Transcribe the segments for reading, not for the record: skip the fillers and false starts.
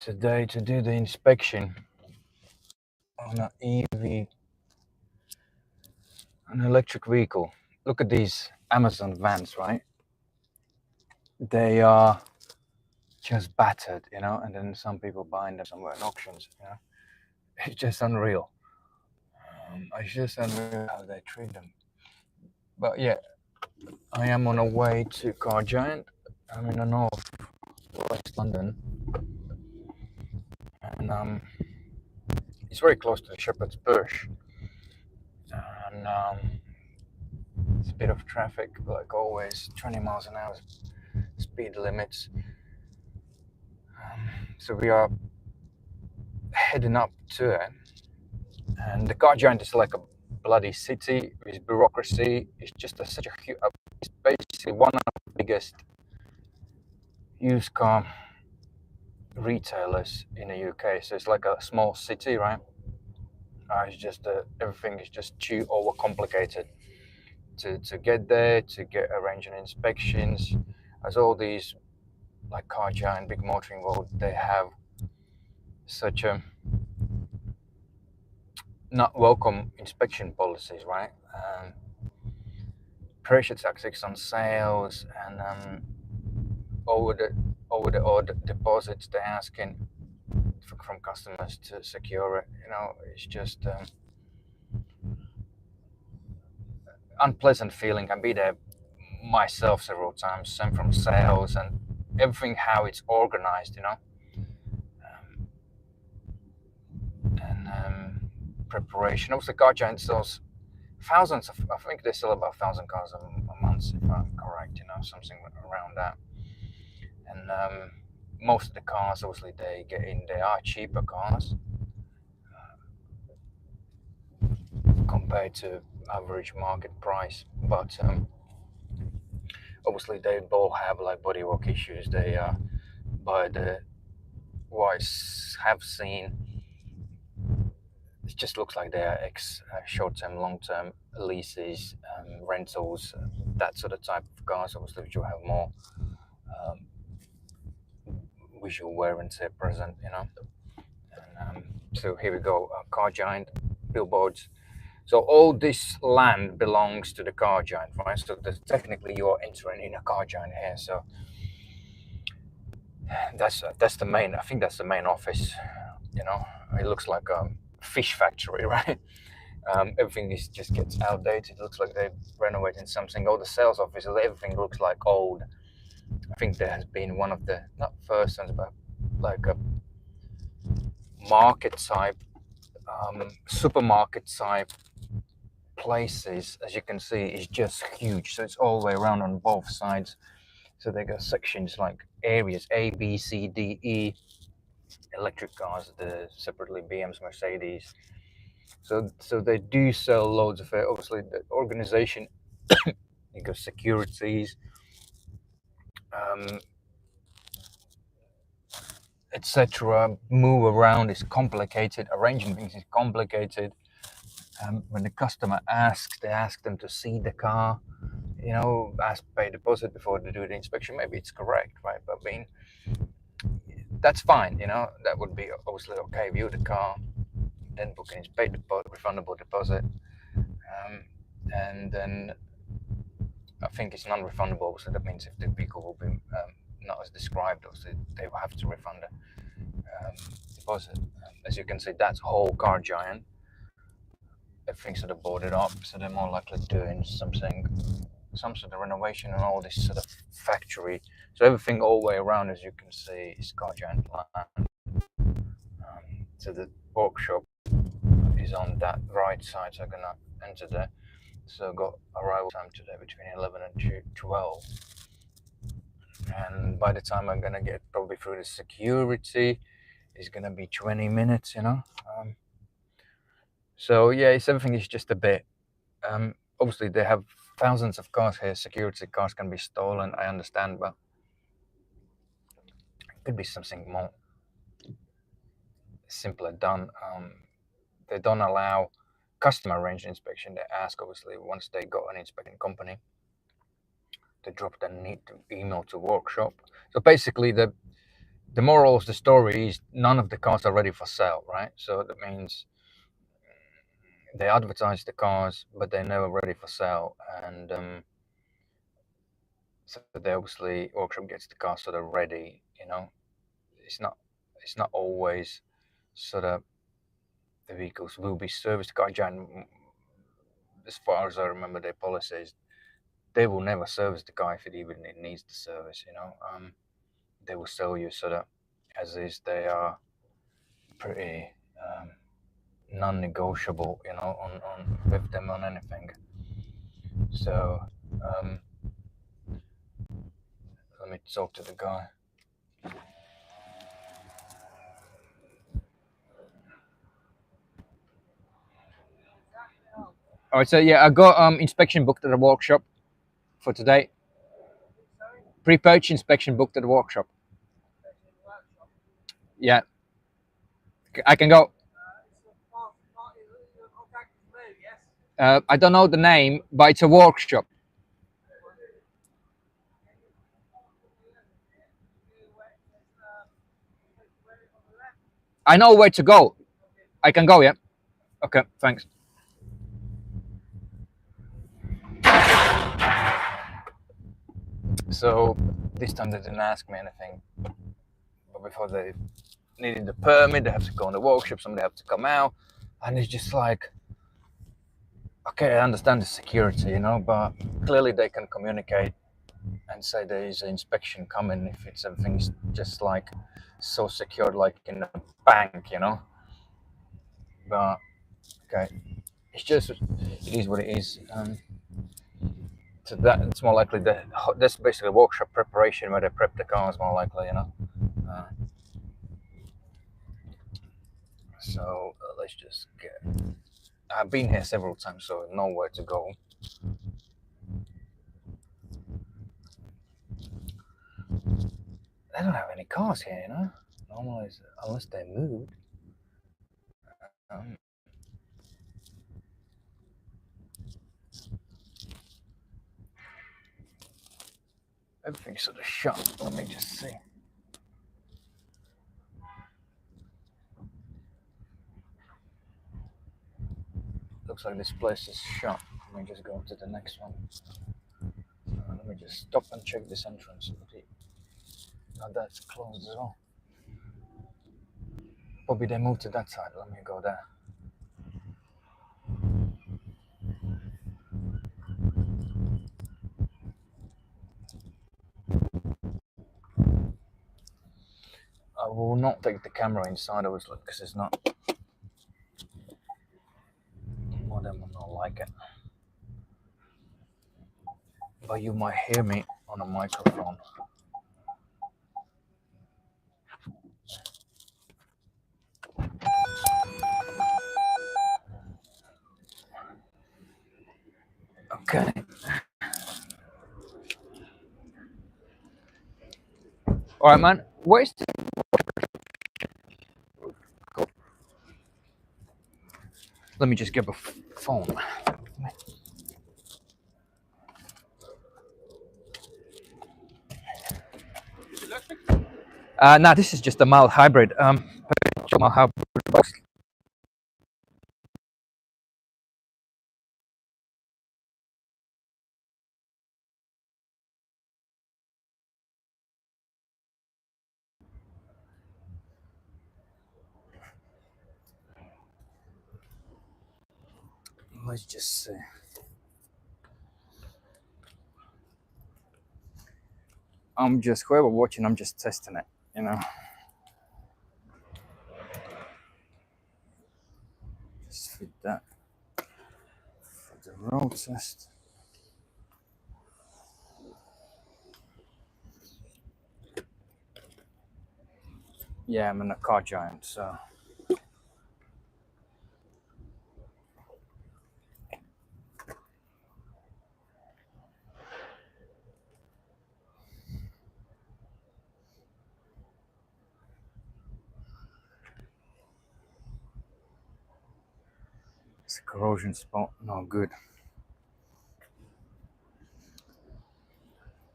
today to do the inspection on an an electric vehicle. Look at these Amazon vans, right? They are just battered, and then some people buying them somewhere in auctions. It's just unreal. It's just unreal how they treat them. But yeah, I am on a way to Cargiant. I'm in the north west London, and it's very close to the Shepherd's Bush, and it's a bit of traffic, like always, 20 miles an hour speed limits. So we are heading up to it, and the Cargiant is like a bloody city with bureaucracy. It's just such a huge. It's basically one of the biggest used car retailers in the UK. So it's like a small city, right? It's just everything is just too overcomplicated to get there, to get arranging inspections. As all these like Cargiant, big motoring world, they have such a not welcome inspection policies, right? Pressure taxes on sales, and over the order deposits they're asking from customers to secure it. It's just unpleasant feeling. I be there myself several times, same from sales and everything, how it's organized. And preparation. Also, Cargiant sells thousands of, I think they sell about 1,000 cars a month, if I'm correct, something around that. And most of the cars, obviously, they are cheaper cars compared to average market price. But obviously, they both have like bodywork issues. They are, by the what I have seen, it just looks like they are short-term, long-term leases, rentals, that sort of type of cars. Obviously, which will have more um, visual wear and tear present. And so here we go, Cargiant billboards. So all this land belongs to the Cargiant, right? So technically you are entering in a Cargiant here. So that's the main. I think that's the main office. It looks like a fish factory, right? Everything just gets outdated. It looks like they're renovating something. All the sales offices, everything looks like old. I think there has been one of the not first ones, but like a market type, supermarket type places. As you can see, is just huge. So it's all the way around on both sides. So they got sections like areas A, B, C, D, E. Electric cars, the separately BMs, Mercedes. So they do sell loads of it. Obviously, the organization, you got securities, um, etc. Move around is complicated. Arranging things is complicated. When the customer asks, they ask them to see the car. Ask pay deposit before they do the inspection. Maybe it's correct, right? But that's fine. That would be obviously okay. View the car, then bookings, pay refundable deposit, and then I think it's non-refundable. So that means if the vehicle will be not as described, obviously they will have to refund the deposit. As you can see, that's whole Cargiant. Everything's sort of boarded up, so they're more likely doing some sort of renovation and all this sort of factory. So everything all the way around, as you can see, is Cargiant land. So the workshop is on that right side, so I'm gonna enter there. So I've got arrival time today between 11 and 12. And by the time I'm gonna get probably through the security, it's gonna be 20 minutes, So yeah, everything is just a bit. Obviously, they have thousands of cars here. Security cars can be stolen. I understand, but it could be something more simpler done. They don't allow customer range inspection. They ask, obviously, once they got an inspecting company, to drop the need to email to workshop. So basically, the moral of the story is none of the cars are ready for sale, right? So that means they advertise the cars, but they're never ready for sale, and so they obviously workshop gets the cars sort of ready. It's not always sort of the vehicles will be serviced. Cargiant, as far as I remember their policies, they will never service the car if it even needs the service. They will sell you sort of as is. They are pretty non-negotiable, on with them on anything. So let me talk to the guy. All right, so yeah, I got inspection booked at the workshop for today. Pre-purchase inspection booked at the workshop. Yeah, I can go. I don't know the name, but it's a workshop. I know where to go. I can go, yeah? Okay, thanks. So this time they didn't ask me anything. But before they needed the permit, they have to go in the workshop, somebody have to come out. And it's just like, okay, I understand the security, but clearly they can communicate and say there is an inspection coming if it's everything's just like so secured like in a bank. But okay, it is what it is. So that it's more likely that that's basically workshop preparation where they prep the cars more likely. Uh, so let's just get. I've been here several times, so I know where to go. They don't have any cars here. Normally, unless they moved. Um, Everything's sort of shut. Let me just see. Looks like this place is shut. Let me just go to the next one. Let me just stop and check this entrance. Now that's closed as well. Probably they moved to that side. Let me go there. I will not take the camera inside of it because it's not. More than will not like it. But you might hear me on a microphone. Okay. All right, man. Where's the... Let me just get a phone. Nah, this is just a mild hybrid. Mild hybrid. Let's just see. I'm just whoever watching. I'm just testing it. Just fit that for the road test. Yeah, I'm in a Cargiant, so. It's a corrosion spot, no good.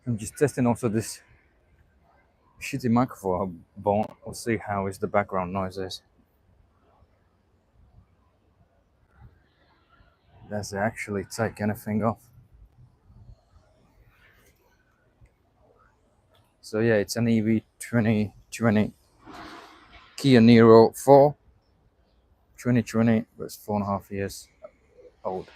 I'm just testing also this shitty microphone. We'll see how is the background noises. Does it actually take anything off? So yeah, it's an EV 2020 Kia Niro 4 2020, but it's 4.5 years old.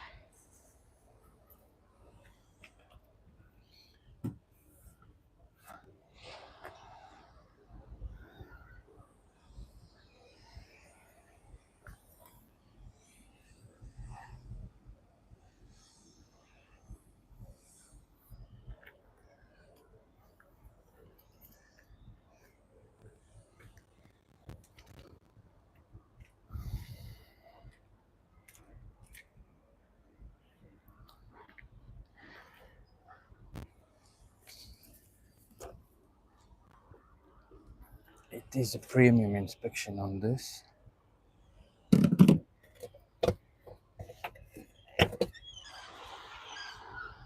It is a premium inspection on this.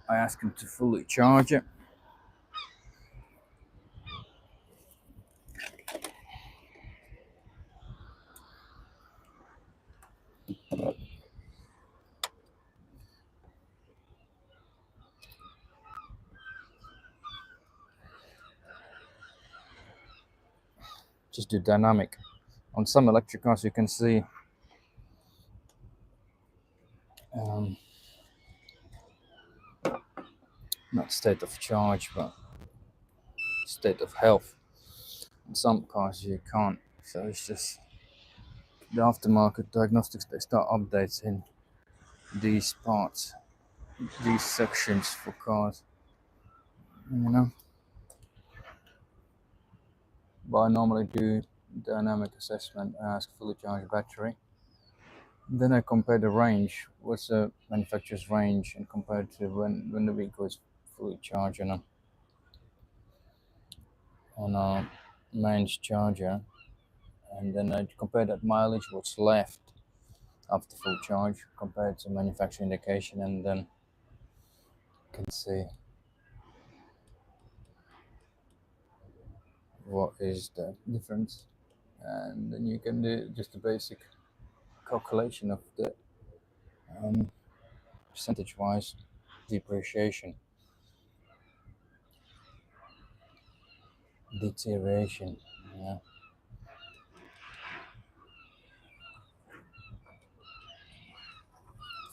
I asked him to fully charge it. Just do dynamic. On some electric cars, you can see not state of charge, but state of health. In some cars, you can't. So it's just the aftermarket diagnostics. They start updating these parts, these sections for cars. You know. But I normally do dynamic assessment. I ask fully charged battery. Then I compare the range. What's the manufacturer's range, and compare to when the vehicle is fully charged on a mains charger, and then I compare that mileage, what's left after full charge, compared to manufacturer indication, and then you can see what is the difference, and then you can do just a basic calculation of the percentage-wise depreciation, deterioration. Yeah.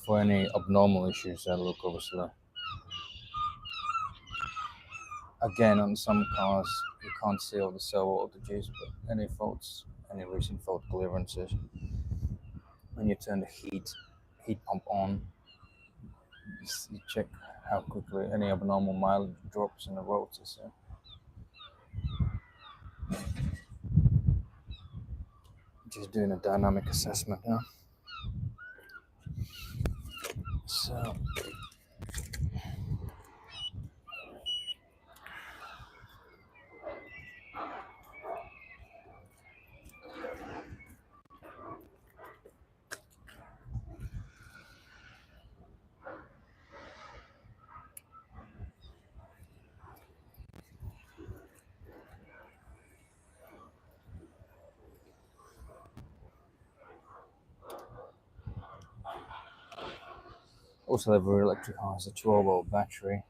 For any abnormal issues, I look obviously. Again, on some cars, you can't see all the servo voltages, but any faults, any recent fault clearances, when you turn the heat pump on, you check how quickly any abnormal mileage drops in the roads. So. Just doing a dynamic assessment now. So. Also, every electric car has a 12-volt battery.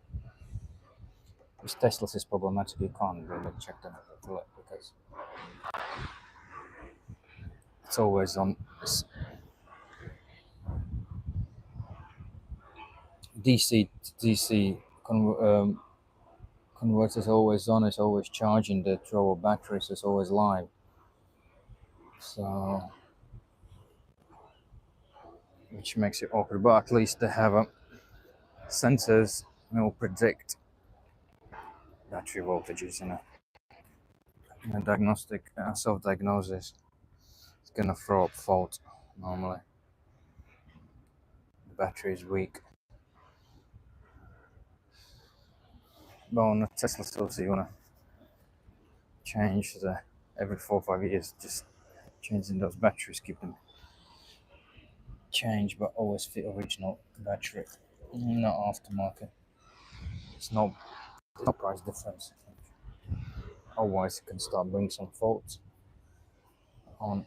This Tesla's is problematic. You can't really check them because it's always on. DC converter is always on. It's always charging the 12-volt battery, so it's always live. So, which makes it awkward. But at least they have sensors that will predict battery voltages in a diagnostic self-diagnosis. It's gonna throw up fault normally. The battery is weak. But on a Tesla source, you wanna change every 4 or 5 years, just changing those batteries, keep them changed, but always fit original battery, not aftermarket. There's no price difference. otherwise it can start bringing some faults on.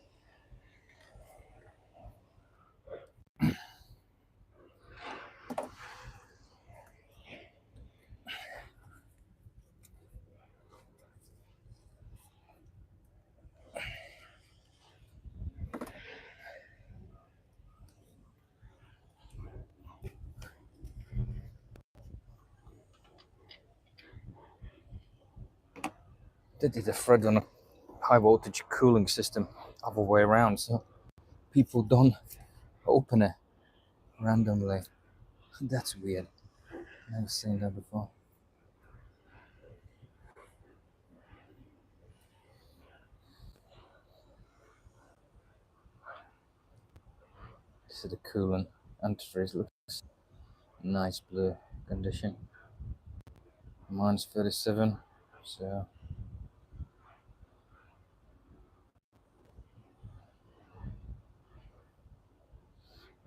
They did a thread on a high voltage cooling system other way around, so people don't open it randomly. That's weird. Never seen that before. This is the coolant antifreeze. Looks nice blue condition. Mine's 37, so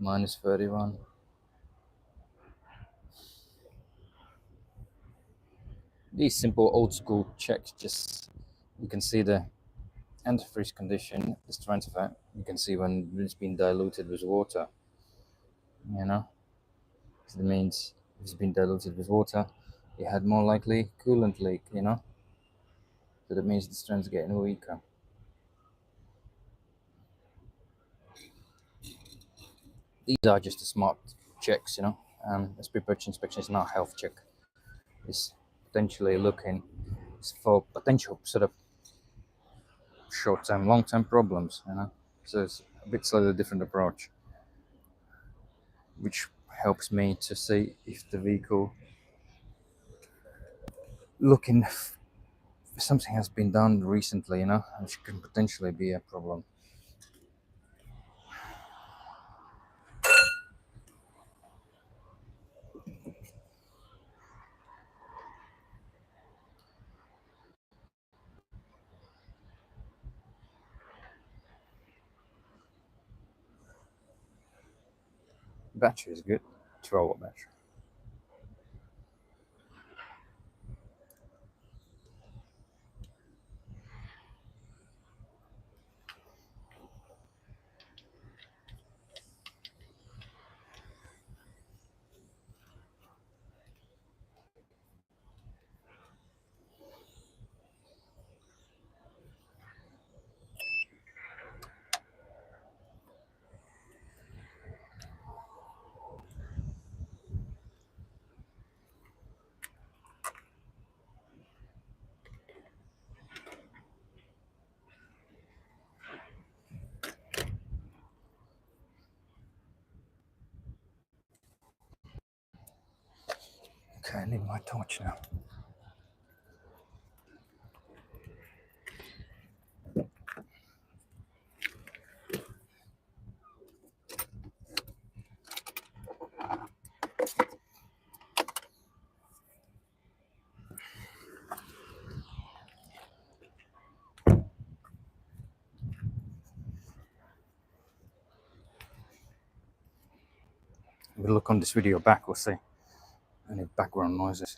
mine is 31. These simple old school checks, just you can see the antifreeze condition, the strength of it. You can see when it's been diluted with water. You know, so that means if it's been diluted with water, you had more likely coolant leak. You know, so that means the strength's getting weaker. These are just the smart checks. You know, SP purchase inspection is not a health check. It's potentially looking for potential sort of short-term, long-term problems. You know, so it's a bit slightly different approach, which helps me to see if the vehicle looking something has been done recently, you know, which can potentially be a problem. Battery is good, 12-watt battery. Okay, I need my torch now. We'll look on this video back, we'll see any background noises.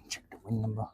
Check the VIN number.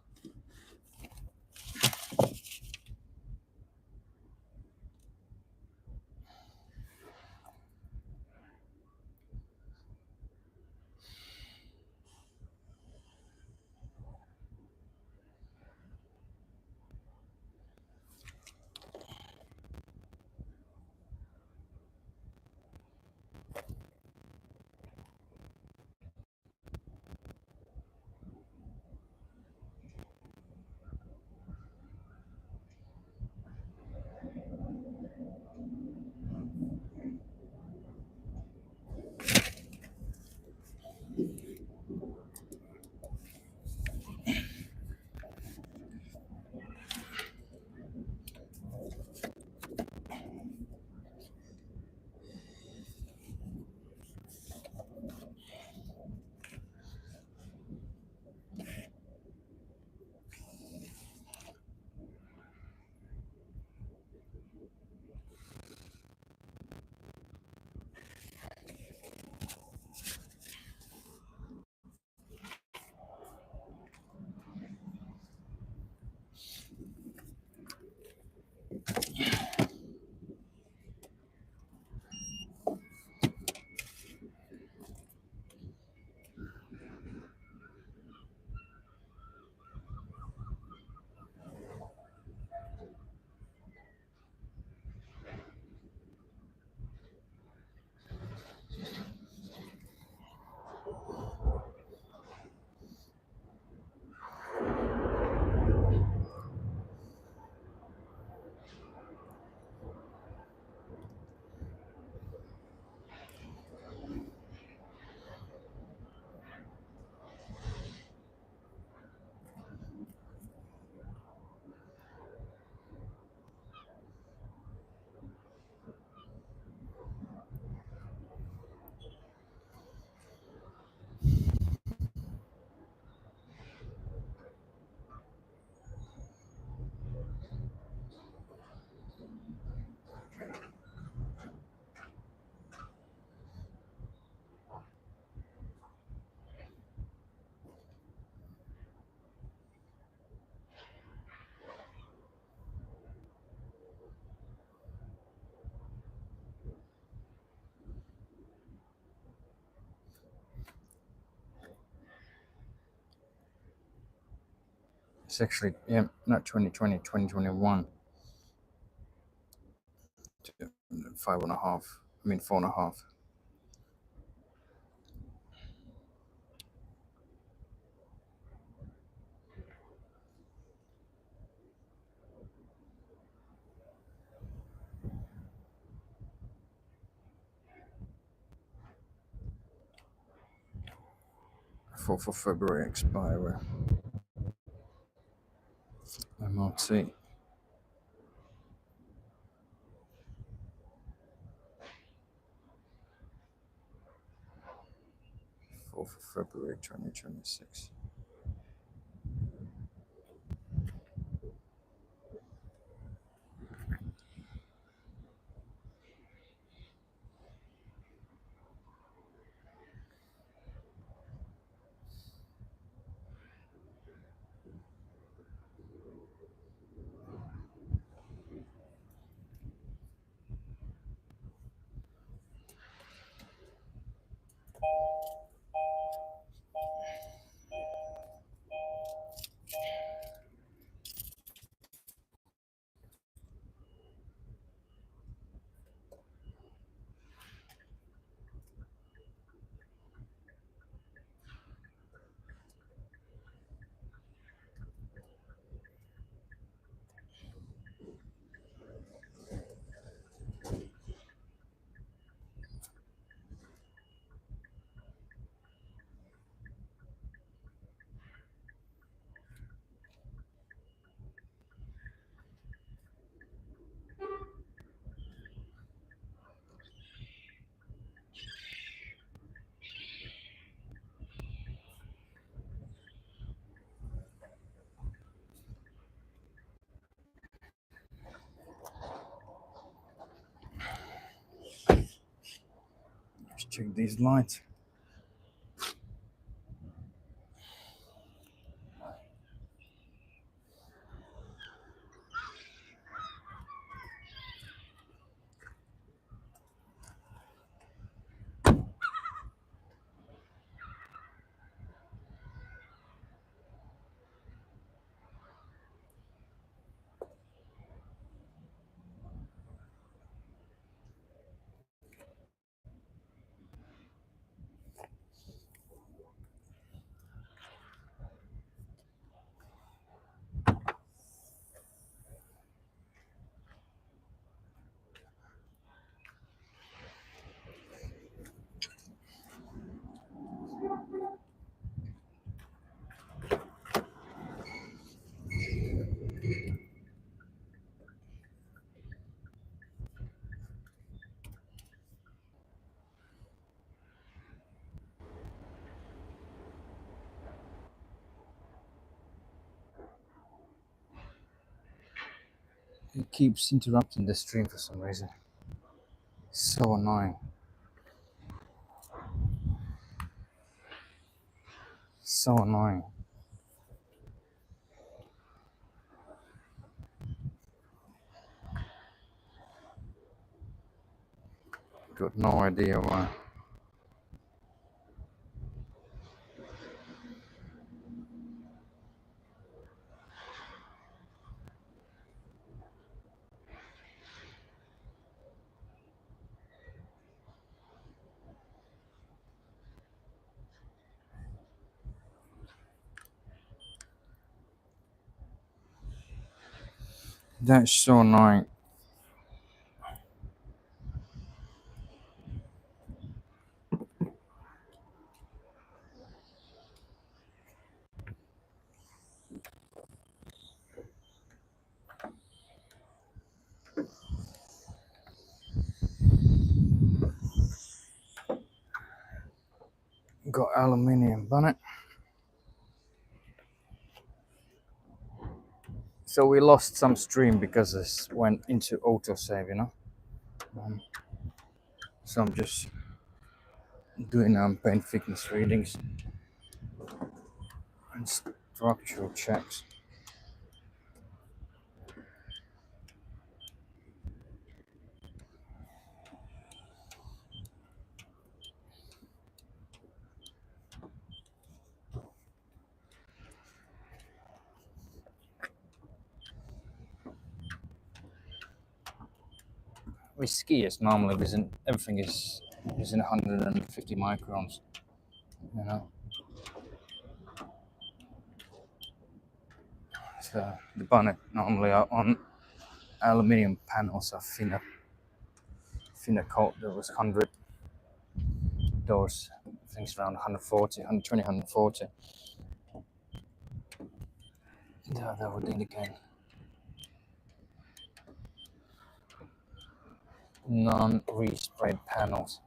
It's actually, yeah, not 2020, 2021. 5.5. I mean, 4.5. For February expiry. MOT. 4th of February 2026. Let's check these lights. It keeps interrupting the stream for some reason. So annoying. So annoying. Got no idea why. That's so annoying. Got aluminium bonnet. So we lost some stream because this went into autosave, you know. So I'm just doing paint thickness readings and structural checks. with skiers normally everything is in 150 microns, you know. So the bonnet normally are on aluminium panels are thinner coat. There was 100 doors, things around 140, 120, 140. That would indicate non-resprayed panels.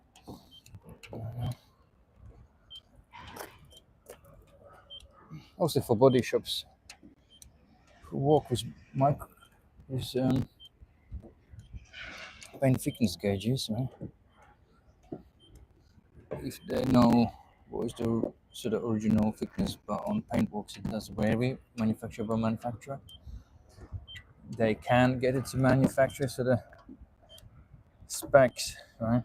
Also for body shops who work with paint thickness gauges, right? If they know what is the sort of original thickness, but on paintworks it does vary manufacturer by manufacturer. They can get it to manufacture so the specs, right?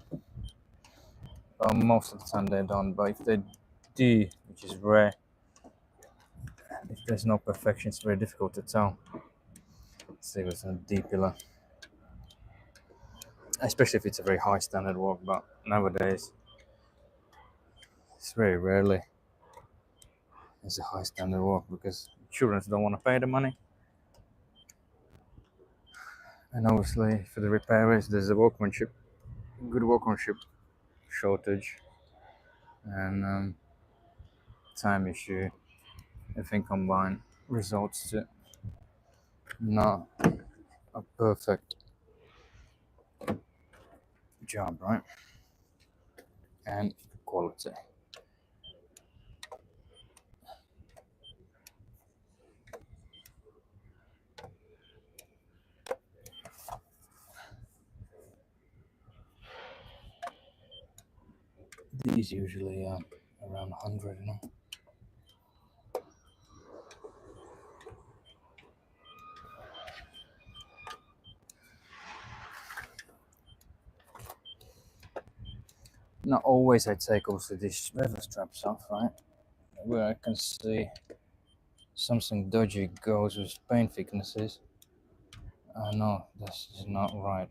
But most of the time they don't. But if they do, which is rare, if there's no perfection, it's very difficult to tell. Let's see what's a D pillar, especially if it's a very high standard work. But nowadays, it's very rarely it's a high standard work because insurance don't want to pay the money. And obviously, for the repairers, there's a good workmanship shortage, and time issue. Everything combined results to not a perfect job, right? And quality. These usually are around 100, you know. Not always I take also these leather straps off, right? Where I can see something dodgy goes with paint thicknesses. I know this is not right?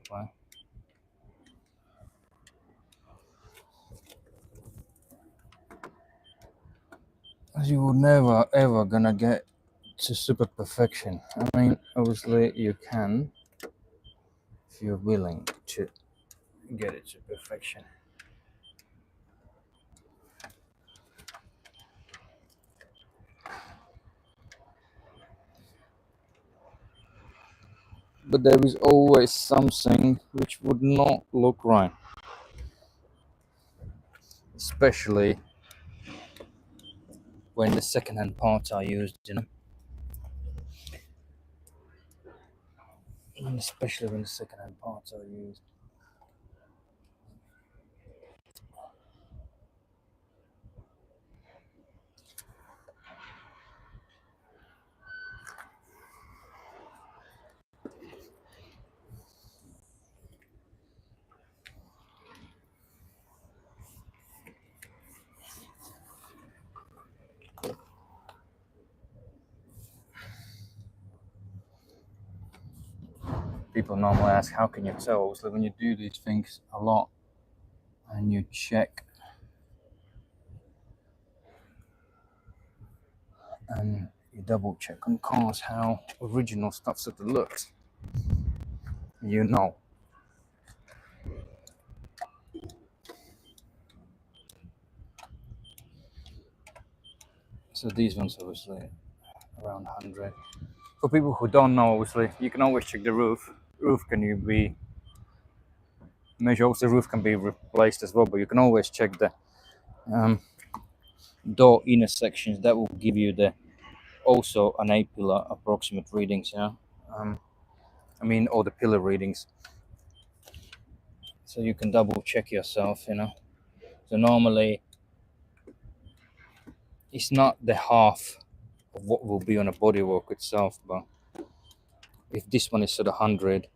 As you would never ever gonna get to super perfection. I mean, obviously you can if you're willing to get it to perfection. But there is always something which would not look right, especially when the second-hand parts are used, you know. And especially when the second-hand parts are used. People normally ask, how can you tell? Obviously, when you do these things a lot and you check and you double check on cars how original stuff sort of looks, you know. So these ones obviously around 100. For people who don't know, obviously, you can always check the roof. Roof can you be measure? Also, the roof can be replaced as well, but you can always check the door inner sections. That will give you the also an A pillar approximate readings. Yeah, I mean all the pillar readings. So you can double check yourself. You know. So normally, it's not the half of what will be on a bodywork itself, but if this one is sort of 100,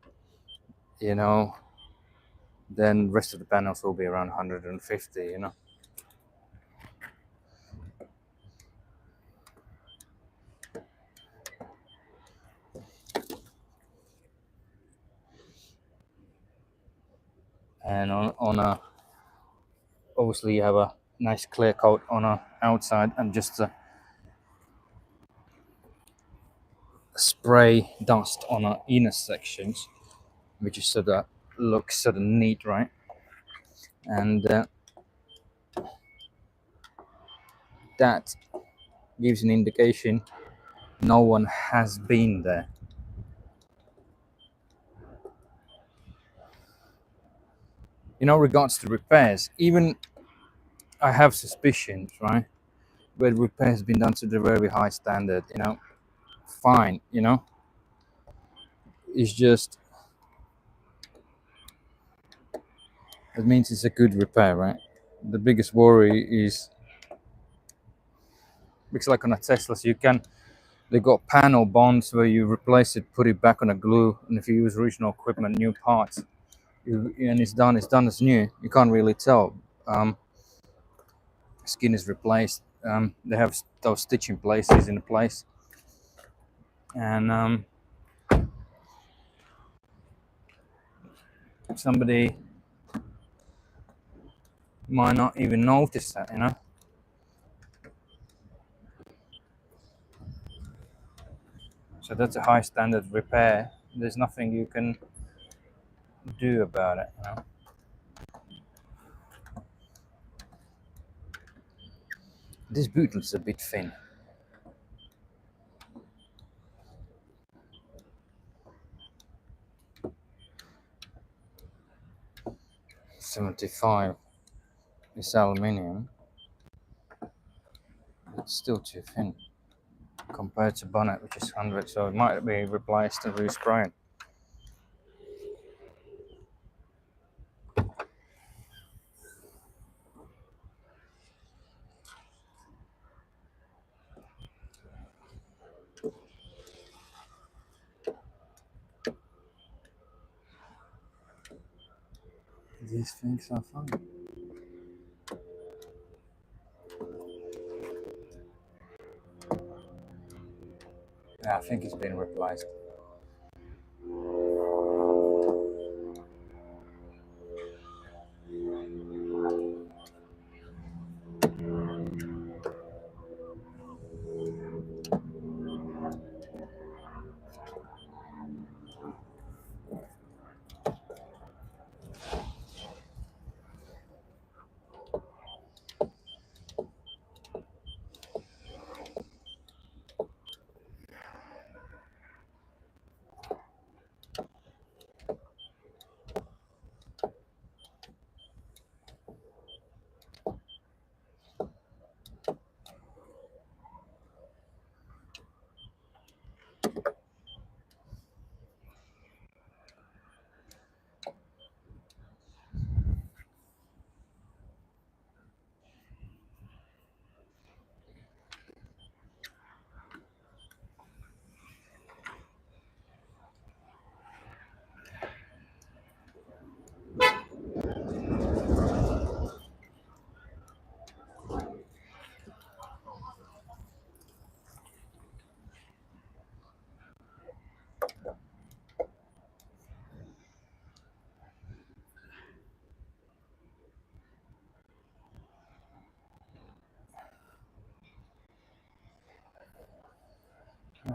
you know, then rest of the panels will be around 150, you know. and on a obviously you have a nice clear coat on a outside, and just spray dust on our inner sections, which is sort of looks sort of neat, right? And that gives an indication no one has been there. Regards to repairs, even I have suspicions, right? Where repairs been done to the very high standard, fine, it's just, it means it's a good repair, right? The biggest worry is, because like on a Tesla, they got panel bonds where you replace it, put it back on a glue, and if you use original equipment, new parts, and it's done as new. You can't really tell. Skin is replaced. They have those stitching places in place, and somebody might not even notice that. So that's a high standard repair. There's nothing you can do about it. This boot looks a bit thin. 75 is aluminium. It's still too thin compared to bonnet, which is 100, so it might be replaced and resprayed. These things are fun. Yeah, I think it's been replaced.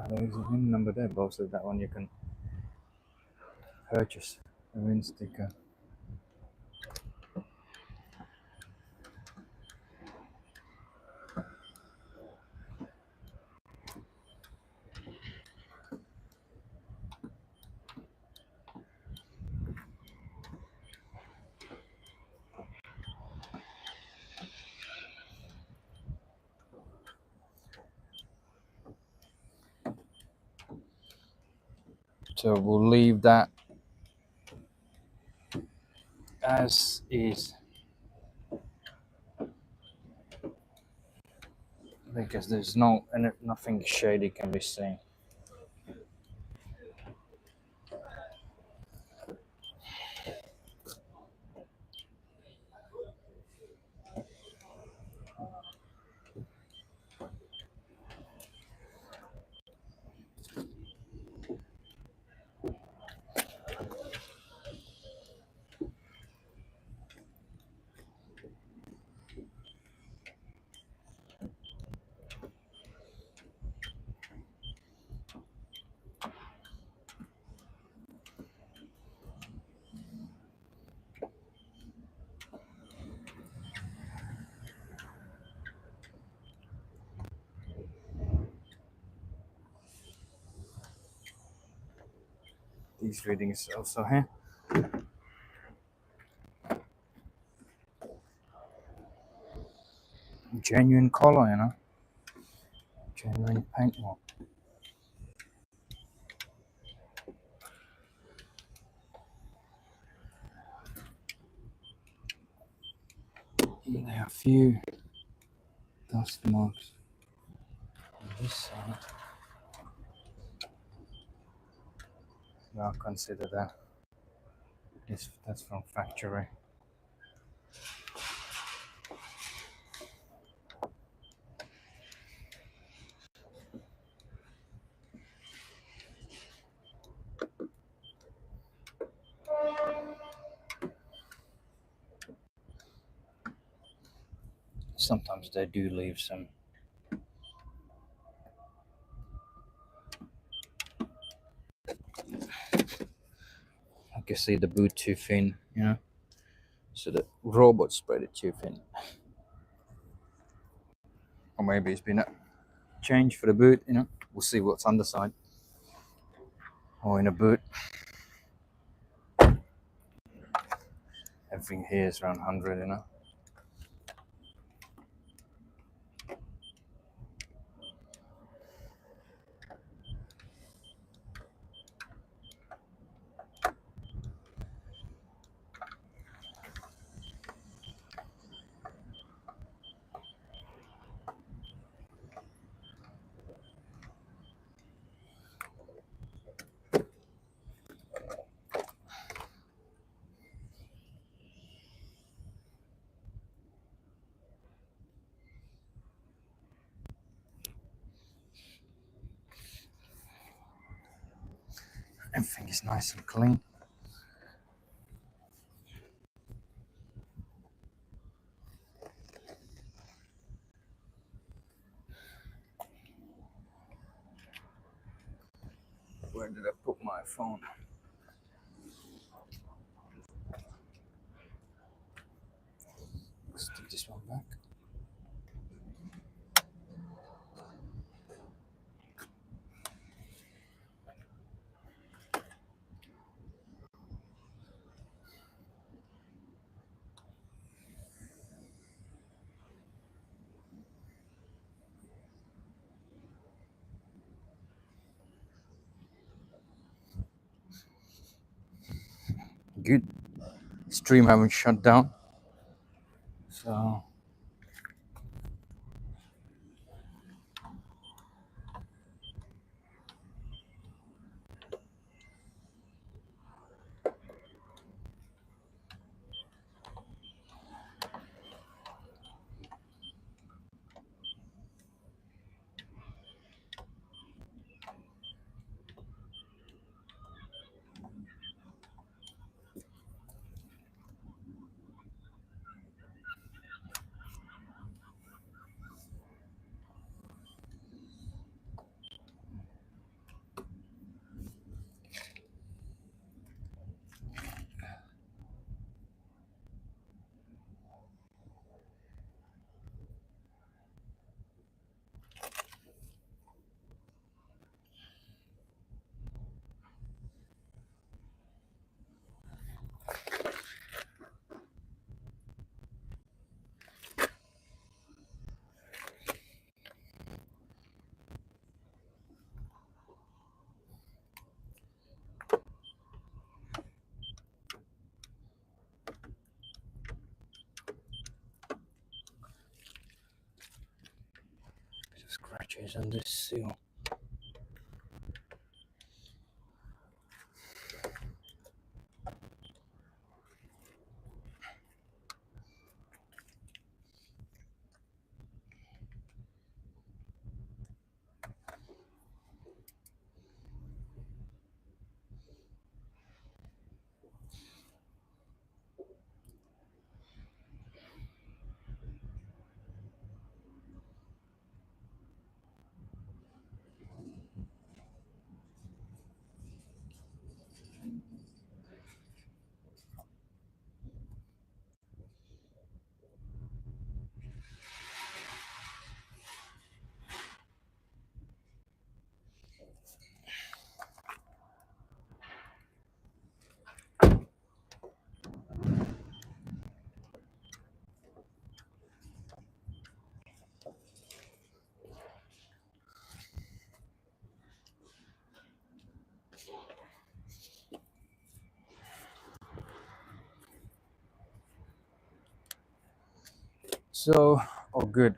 There's a VIN number there, both of that one you can purchase a VIN sticker. So we'll leave that as is, because there's nothing shady can be seen. These readings also here. Genuine color, you know. Genuine paintwork. There are a few dust marks on this side. I'll consider that. That's from factory. Sometimes they do leave some. I can see the boot too thin, you know. So the robot spread it too thin. Or maybe it's been a change for the boot, you know. We'll see what's underside. Or in a boot. Everything here is around 100, you know. Everything is nice and clean. Where did I put my phone? Let's take this one back. Good. Stream haven't shut down. So scratches on this seal. So, oh, good.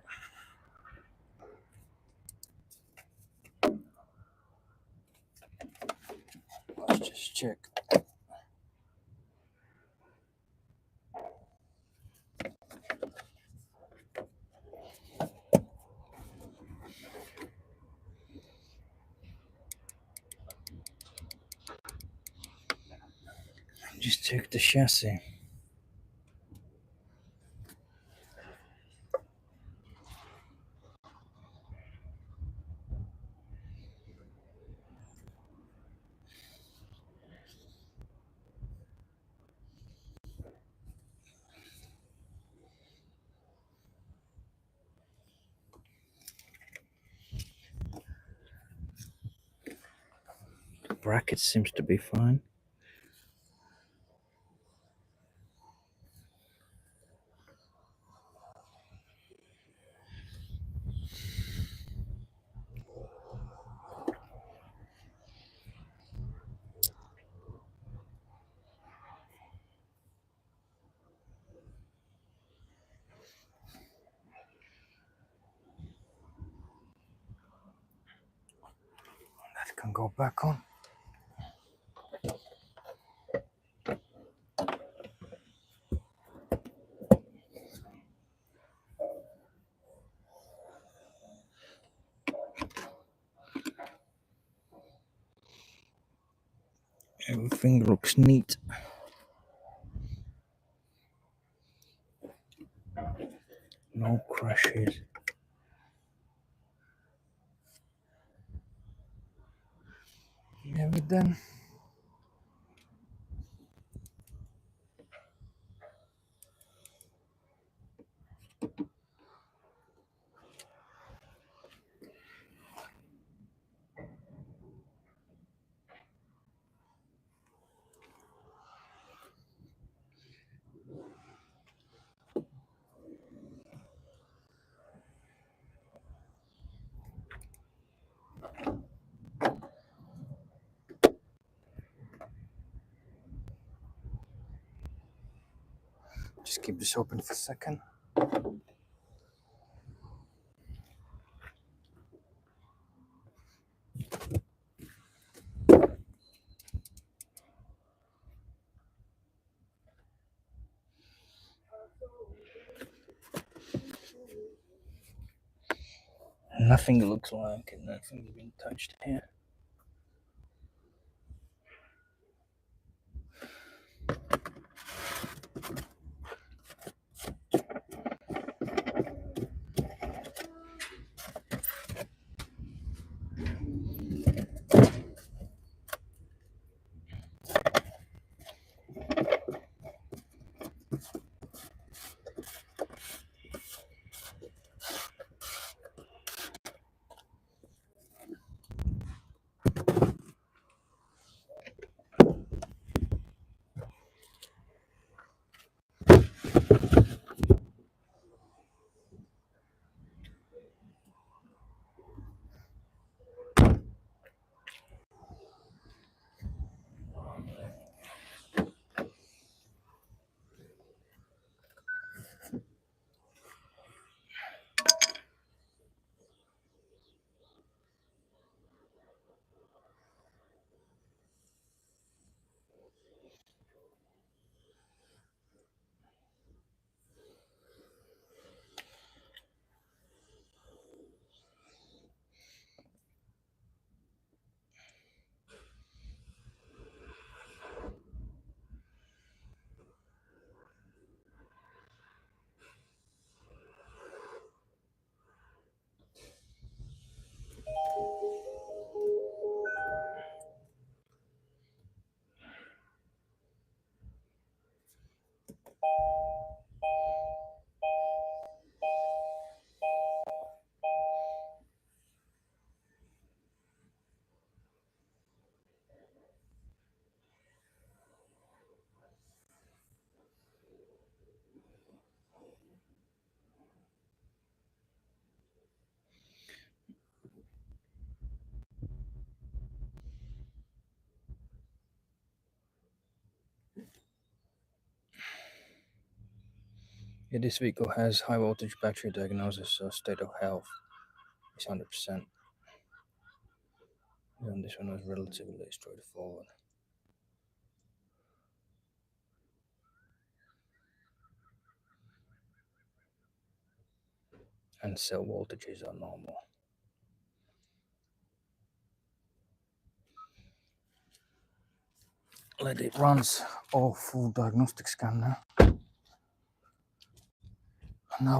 Let's just check. Just check the chassis. The bracket seems to be fine. That can go back on. Everything looks neat. No crashes. Yeah, we done. Just keep this open for a second. Nothing looks like it. Nothing's been touched here. Yeah, this vehicle has high voltage battery diagnosis, so state of health is 100%. And this one was relatively straightforward. And cell voltages are normal. Let it runs all full diagnostic scan now. Now